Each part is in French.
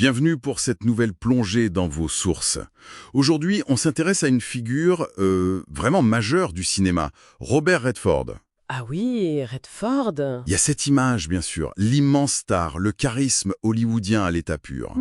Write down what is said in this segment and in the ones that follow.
Bienvenue pour cette nouvelle plongée dans vos sources. Aujourd'hui, on s'intéresse à une figure vraiment majeure du cinéma, Robert Redford. Ah oui, Redford. Il y a cette image, bien sûr, l'immense star, le charisme hollywoodien à l'état pur.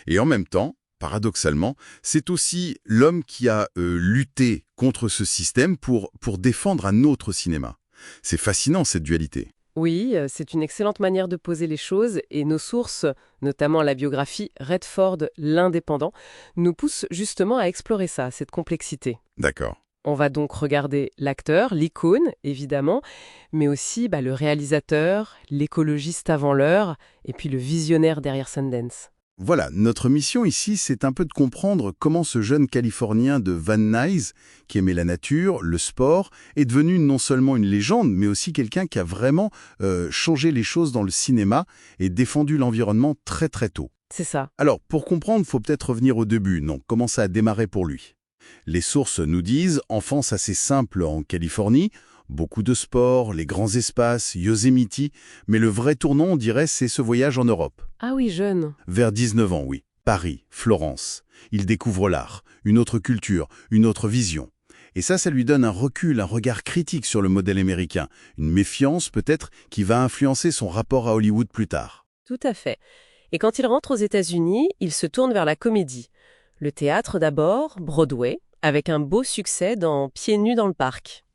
Et en même temps, paradoxalement, c'est aussi l'homme qui a lutté contre ce système pour défendre un autre cinéma. C'est fascinant, cette dualité. Oui, c'est une excellente manière de poser les choses et nos sources, notamment la biographie Redford, l'Indépendant, nous poussent justement à explorer ça, cette complexité. D'accord. On va donc regarder l'acteur, l'icône, évidemment, mais aussi le réalisateur, l'écologiste avant l'heure, et puis le visionnaire derrière Sundance. Voilà, notre mission ici, c'est un peu de comprendre comment ce jeune Californien de Van Nuys, qui aimait la nature, le sport, est devenu non seulement une légende, mais aussi quelqu'un qui a vraiment changé les choses dans le cinéma et défendu l'environnement très très tôt. C'est ça. Alors, pour comprendre, il faut peut-être revenir au début. Non, comment ça a démarré pour lui? Les sources nous disent enfance assez simple en Californie, beaucoup de sport, les grands espaces, Yosemite, mais le vrai tournant, on dirait, c'est ce voyage en Europe. Ah oui, jeune. Vers 19 ans, oui. Paris, Florence. Il découvre l'art, une autre culture, une autre vision. Et ça lui donne un recul, un regard critique sur le modèle américain, une méfiance peut-être qui va influencer son rapport à Hollywood plus tard. Tout à fait. Et quand il rentre aux États-Unis, il se tourne vers la comédie. Le théâtre d'abord, Broadway, avec un beau succès dans Pieds nus dans le parc.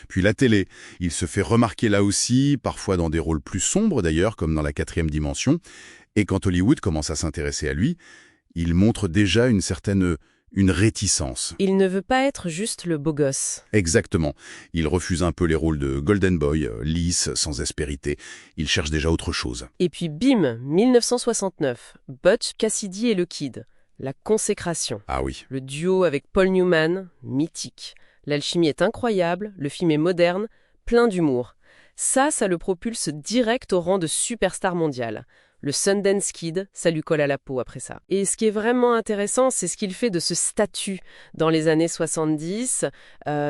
Puis la télé, il se fait remarquer là aussi, parfois dans des rôles plus sombres d'ailleurs, comme dans La Quatrième Dimension. Et quand Hollywood commence à s'intéresser à lui, il montre déjà une réticence. Il ne veut pas être juste le beau gosse. Exactement. Il refuse un peu les rôles de Golden Boy, lisse, sans aspérité. Il cherche déjà autre chose. Et puis bim, 1969, Butch Cassidy et le Kid. La consécration. Ah oui. Le duo avec Paul Newman, mythique. L'alchimie est incroyable, le film est moderne, plein d'humour. Ça le propulse direct au rang de superstar mondial. Le Sundance Kid, ça lui colle à la peau après ça. Et ce qui est vraiment intéressant, c'est ce qu'il fait de ce statut. Dans les années 70,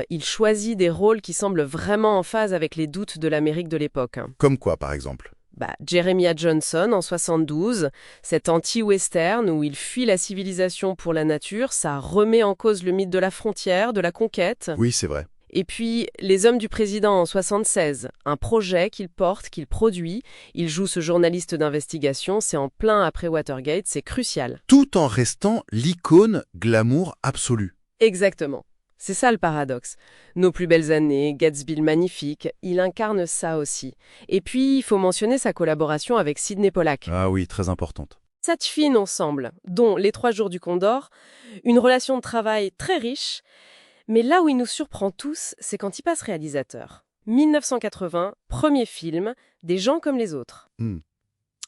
il choisit des rôles qui semblent vraiment en phase avec les doutes de l'Amérique de l'époque. Comme quoi, par exemple? Jeremiah Johnson en 72, cet anti-western où il fuit la civilisation pour la nature, ça remet en cause le mythe de la frontière, de la conquête. Oui, c'est vrai. Et puis, Les Hommes du Président en 76, un projet qu'il porte, qu'il produit. Il joue ce journaliste d'investigation, c'est en plein après Watergate, c'est crucial. Tout en restant l'icône glamour absolue. Exactement. C'est ça le paradoxe. Nos plus belles années, Gatsby le magnifique, il incarne ça aussi. Et puis, il faut mentionner sa collaboration avec Sidney Pollack. Ah oui, très importante. Cette fine ensemble, dont Les 3 jours du Condor, une relation de travail très riche. Mais là où il nous surprend tous, c'est quand il passe réalisateur. 1980, premier film, Des gens comme les autres.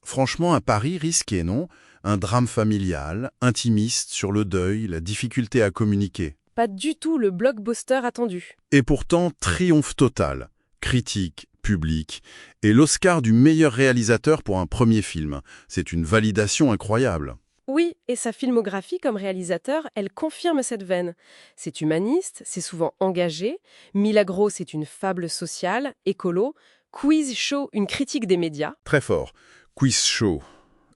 Franchement, un pari risqué, non? Un drame familial, intimiste sur le deuil, la difficulté à communiquer. Pas du tout le blockbuster attendu. Et pourtant, triomphe total. Critique, public, et l'Oscar du meilleur réalisateur pour un premier film. C'est une validation incroyable. Oui, et sa filmographie comme réalisateur, elle confirme cette veine. C'est humaniste, c'est souvent engagé. Milagro, c'est une fable sociale, écolo. Quiz Show, une critique des médias. Très fort. Quiz Show.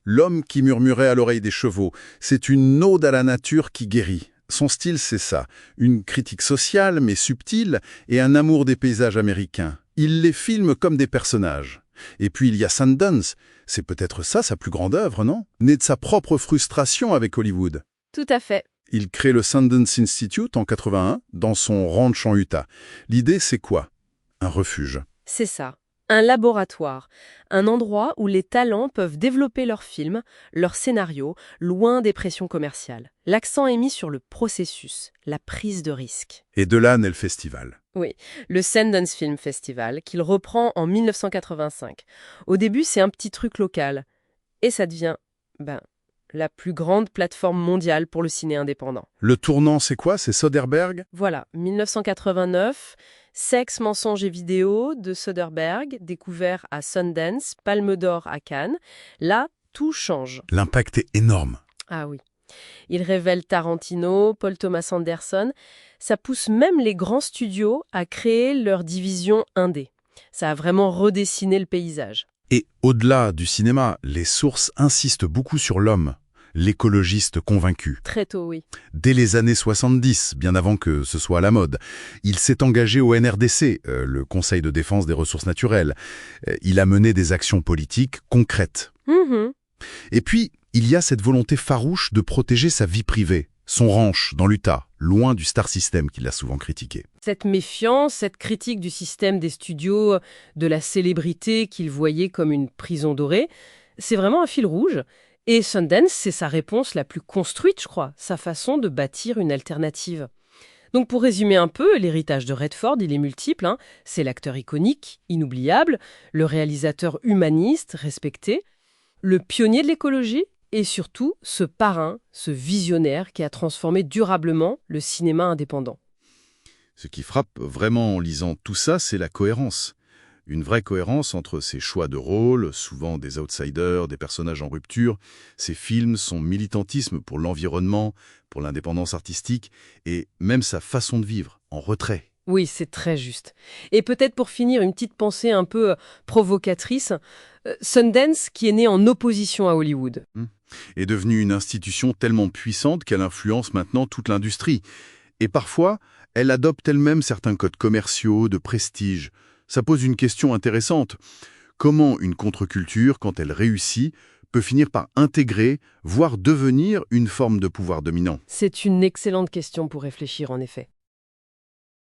L'homme qui murmurait à l'oreille des chevaux. C'est une ode à la nature qui guérit. Son style, c'est ça. Une critique sociale, mais subtile, et un amour des paysages américains. Il les filme comme des personnages. Et puis il y a Sundance. C'est peut-être ça sa plus grande œuvre, non? Né de sa propre frustration avec Hollywood. Tout à fait. Il crée le Sundance Institute en 81, dans son ranch en Utah. L'idée, c'est quoi? Un refuge. C'est ça. Un laboratoire, un endroit où les talents peuvent développer leurs films, leurs scénarios, loin des pressions commerciales. L'accent est mis sur le processus, la prise de risque. Et de là naît le festival. Oui, le Sundance Film Festival, qu'il reprend en 1985. Au début, c'est un petit truc local. Et ça devient, la plus grande plateforme mondiale pour le ciné indépendant. Le tournant, c'est quoi? C'est Soderbergh? Voilà, 1989... Sexe, mensonges et vidéos de Soderbergh, découvert à Sundance, Palme d'Or à Cannes. Là, tout change. L'impact est énorme. Ah oui. Il révèle Tarantino, Paul Thomas Anderson. Ça pousse même les grands studios à créer leur division indé. Ça a vraiment redessiné le paysage. Et au-delà du cinéma, les sources insistent beaucoup sur l'homme. l'écologiste convaincu. Très tôt, oui. Dès les années 70, bien avant que ce soit à la mode, il s'est engagé au NRDC, le Conseil de défense des ressources naturelles. Il a mené des actions politiques concrètes. Mhm. Et puis, il y a cette volonté farouche de protéger sa vie privée, son ranch dans l'Utah, loin du star system qu'il a souvent critiqué. Cette méfiance, cette critique du système des studios, de la célébrité qu'il voyait comme une prison dorée, c'est vraiment un fil rouge. Et Sundance, c'est sa réponse la plus construite, je crois, sa façon de bâtir une alternative. Donc pour résumer un peu, l'héritage de Redford, il est multiple, hein. C'est l'acteur iconique, inoubliable, le réalisateur humaniste, respecté, le pionnier de l'écologie, et surtout ce parrain, ce visionnaire qui a transformé durablement le cinéma indépendant. Ce qui frappe vraiment en lisant tout ça, c'est la cohérence. Une vraie cohérence entre ses choix de rôle, souvent des outsiders, des personnages en rupture, ses films, son militantisme pour l'environnement, pour l'indépendance artistique, et même sa façon de vivre, en retrait. Oui, c'est très juste. Et peut-être pour finir, une petite pensée un peu provocatrice. Sundance, qui est né en opposition à Hollywood. Est devenue une institution tellement puissante qu'elle influence maintenant toute l'industrie. Et parfois, elle adopte elle-même certains codes commerciaux, de prestige. Ça pose une question intéressante. Comment une contre-culture, quand elle réussit, peut finir par intégrer, voire devenir une forme de pouvoir dominant? C'est une excellente question pour réfléchir, en effet.